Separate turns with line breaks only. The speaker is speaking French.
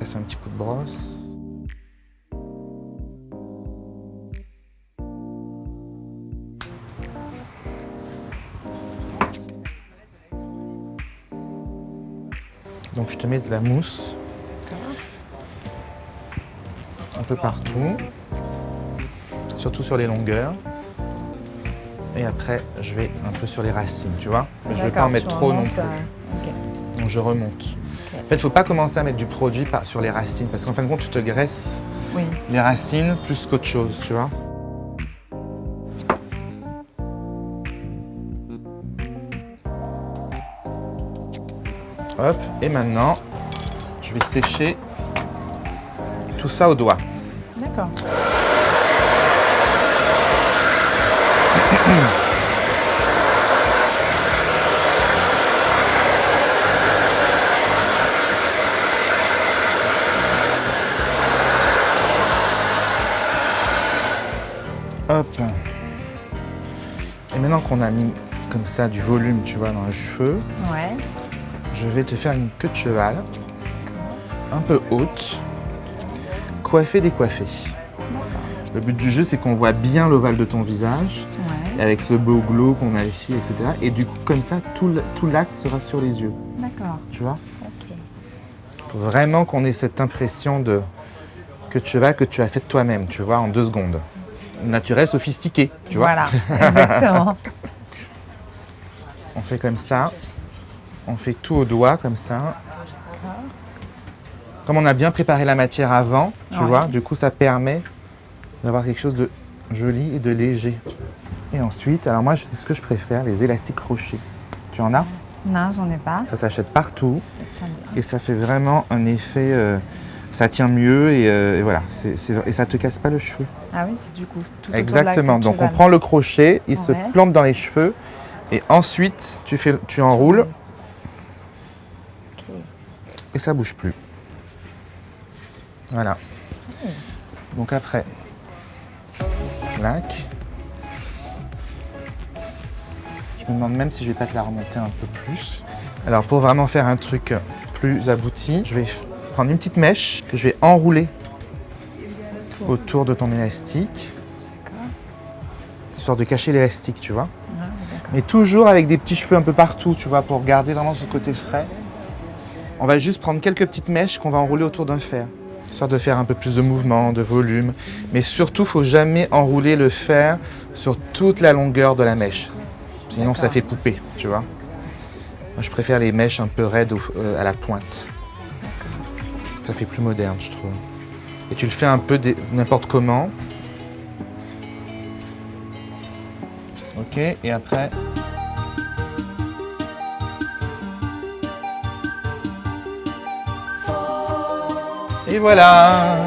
passe un petit coup de brosse. Donc je te mets de la mousse un peu partout, surtout sur les longueurs. Et après, je vais un peu sur les racines, tu vois. Mais je ne vais pas en mettre trop non plus.
Okay.
Donc je remonte.
Okay.
En fait, il ne faut pas commencer à mettre du produit sur les racines parce qu'en fin de compte, tu te graisses les racines plus qu'autre chose, tu vois. Hop, et maintenant, je vais sécher tout ça au doigt.
D'accord.
Hop. Et maintenant qu'on a mis comme ça du volume, tu vois, dans les cheveux,
ouais.
Je vais te faire une queue de cheval, un peu haute, coiffée, décoiffée. Le but du jeu, c'est qu'on voit bien l'ovale de ton visage, avec ce beau glow qu'on a ici, etc. Et du coup, comme ça, tout l'axe sera sur les yeux.
D'accord.
Tu vois?
Ok.
Faut vraiment qu'on ait cette impression de queue de cheval que tu as faite toi-même, tu vois, en 2 secondes. Naturel, sophistiqué, tu vois?
Voilà, exactement.
On fait comme ça. On fait tout au doigt, comme ça. Comme on a bien préparé la matière avant, tu vois, du coup, ça permet d'avoir quelque chose de joli et de léger. Et ensuite, alors moi, c'est ce que je préfère, les élastiques crochets. Tu en as?
Non, j'en ai pas.
Ça s'achète partout.
Ça tient bien.
Et ça fait vraiment un effet, ça tient mieux et voilà. Et ça ne te casse pas le cheveu.
Ah oui, c'est du coup tout
Exactement.
autour de la queue de
Donc on
cheval.
prend le crochet, il se plante dans les cheveux et ensuite tu enroules.
Okay.
Et ça bouge plus. Voilà. Donc après, clac. Je me demande même si je vais pas te la remonter un peu plus. Alors pour vraiment faire un truc plus abouti, je vais prendre une petite mèche que je vais enrouler autour de ton élastique. Histoire de cacher l'élastique, tu vois. Mais toujours avec des petits cheveux un peu partout, tu vois, pour garder vraiment ce côté frais. On va juste prendre quelques petites mèches qu'on va enrouler autour d'un fer, histoire de faire un peu plus de mouvement, de volume. Mais surtout, il ne faut jamais enrouler le fer sur toute la longueur de la mèche. Sinon, ça fait poupée, tu vois. Moi, je préfère les mèches un peu raides à la pointe. Ça fait plus moderne, je trouve. Et tu le fais un peu n'importe comment. Ok, et après... Et voilà!